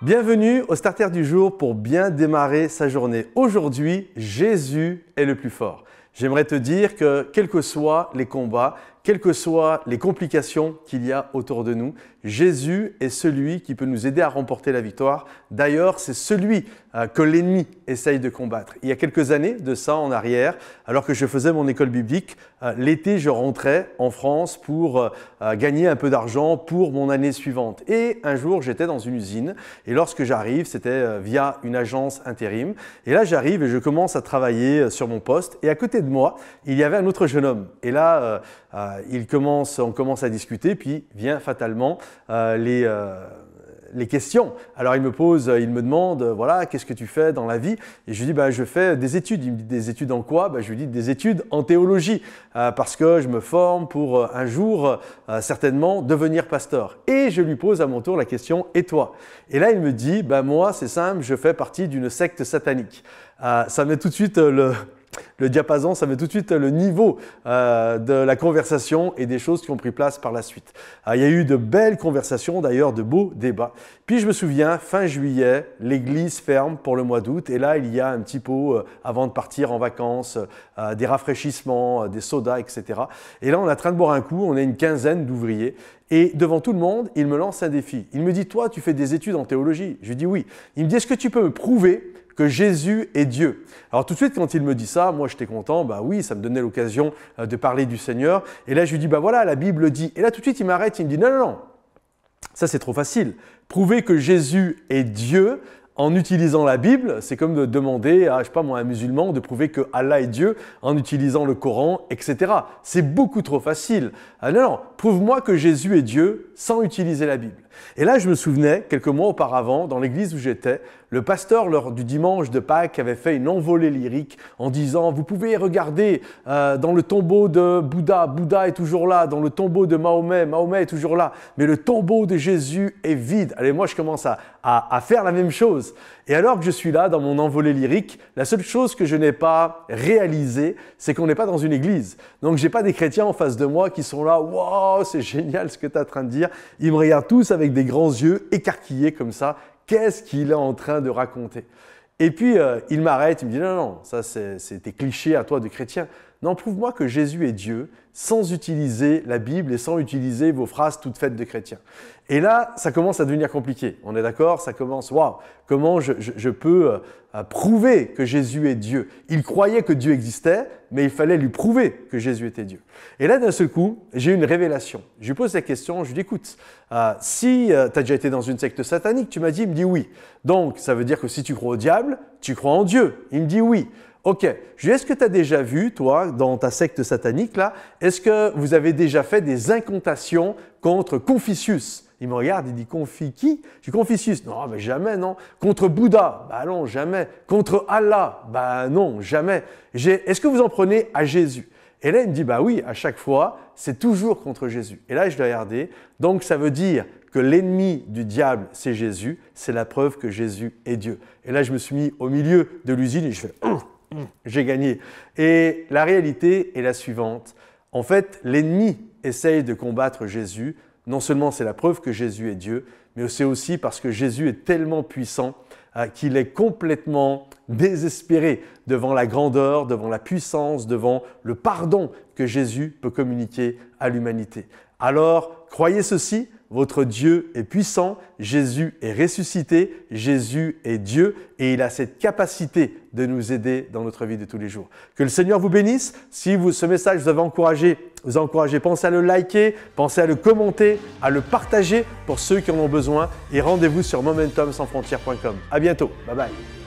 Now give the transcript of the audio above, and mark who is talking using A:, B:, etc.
A: Bienvenue au Starter du jour pour bien démarrer sa journée. Aujourd'hui, Jésus est le plus fort. J'aimerais te dire que quels que soient les combats, quelles que soient les complications qu'il y a autour de nous, Jésus est celui qui peut nous aider à remporter la victoire. D'ailleurs, c'est celui que l'ennemi essaye de combattre. Il y a quelques années de ça en arrière, alors que je faisais mon école biblique, l'été, je rentrais en France pour gagner un peu d'argent pour mon année suivante. Et un jour, j'étais dans une usine et lorsque j'arrive, c'était via une agence intérim. Et là, j'arrive et je commence à travailler sur mon poste. Et à côté de moi, il y avait un autre jeune homme. Et là, on commence à discuter, puis vient fatalement les questions. Alors il me demande, voilà, qu'est-ce que tu fais dans la vie? Et je lui dis, je fais des études. Il me dit, des études en quoi? Je lui dis, des études en théologie, parce que je me forme pour un jour, certainement, devenir pasteur. Et je lui pose à mon tour la question, et toi? Et là, il me dit, moi, c'est simple, je fais partie d'une secte satanique. Ça met tout de suite le diapason, ça met tout de suite le niveau de la conversation et des choses qui ont pris place par la suite. Il y a eu de belles conversations, d'ailleurs de beaux débats. Puis je me souviens, fin juillet, l'église ferme pour le mois d'août et là il y a un petit pot avant de partir en vacances, des rafraîchissements, des sodas, etc. Et là on est en train de boire un coup, on est une quinzaine d'ouvriers. Et devant tout le monde, il me lance un défi. Il me dit, toi tu fais des études en théologie? Je lui dis oui. Il me dit, est-ce que tu peux me prouver que Jésus est Dieu? Alors tout de suite, quand il me dit ça, moi j'étais content, oui, ça me donnait l'occasion de parler du Seigneur. Et là, je lui dis, voilà, la Bible dit. Et là, tout de suite, il m'arrête, il me dit, non, ça c'est trop facile. Prouver que Jésus est Dieu en utilisant la Bible, c'est comme de demander à, un musulman de prouver que Allah est Dieu en utilisant le Coran, etc. C'est beaucoup trop facile. Non, prouve-moi que Jésus est Dieu sans utiliser la Bible. Et là, je me souvenais, quelques mois auparavant, dans l'église où j'étais, le pasteur, lors du dimanche de Pâques, avait fait une envolée lyrique en disant « Vous pouvez regarder dans le tombeau de Bouddha, Bouddha est toujours là, dans le tombeau de Mahomet, Mahomet est toujours là, mais le tombeau de Jésus est vide. » Allez, moi, je commence à faire la même chose. Et alors que je suis là, dans mon envolée lyrique, la seule chose que je n'ai pas réalisée, c'est qu'on n'est pas dans une église. Donc, je n'ai pas des chrétiens en face de moi qui sont là « Wow, c'est génial ce que tu es en train de dire. » Ils me regardent tous avec des grands yeux écarquillés comme ça. Qu'est-ce qu'il est en train de raconter? Et puis, il m'arrête, il me dit « Non, ça c'est tes clichés à toi de chrétien. Non, prouve-moi que Jésus est Dieu sans utiliser la Bible et sans utiliser vos phrases toutes faites de chrétiens. » Et là, ça commence à devenir compliqué. On est d'accord? Ça commence, waouh, comment je peux prouver que Jésus est Dieu? Il croyait que Dieu existait, mais il fallait lui prouver que Jésus était Dieu. Et là, d'un seul coup, j'ai eu une révélation. Je lui pose la question, je lui dis, écoute, si tu as déjà été dans une secte satanique, tu m'as dit, il me dit oui. Donc, ça veut dire que si tu crois au diable, tu crois en Dieu. Il me dit oui. Ok, je lui dis, est-ce que tu as déjà vu, toi, dans ta secte satanique, là, est-ce que vous avez déjà fait des incantations contre Confucius? Il me regarde, il dit, qui? Je dis, Confucius. Non, mais jamais, non. Contre Bouddha? Non, jamais. Contre Allah? Non, jamais. Est-ce que vous en prenez à Jésus? Et là, il me dit, oui, à chaque fois, c'est toujours contre Jésus. Et là, je l'ai regardé. Donc, ça veut dire que l'ennemi du diable, c'est Jésus. C'est la preuve que Jésus est Dieu. Et là, je me suis mis au milieu de l'usine et je fais, j'ai gagné. Et la réalité est la suivante. En fait, l'ennemi essaye de combattre Jésus. Non seulement c'est la preuve que Jésus est Dieu, mais c'est aussi parce que Jésus est tellement puissant qu'il est complètement désespéré devant la grandeur, devant la puissance, devant le pardon que Jésus peut communiquer à l'humanité. Alors, croyez ceci, votre Dieu est puissant, Jésus est ressuscité, Jésus est Dieu et il a cette capacité de nous aider dans notre vie de tous les jours. Que le Seigneur vous bénisse. Si ce message vous a encouragé, pensez à le liker, pensez à le commenter, à le partager pour ceux qui en ont besoin et rendez-vous sur momentumsansfrontières.com. À bientôt. Bye bye.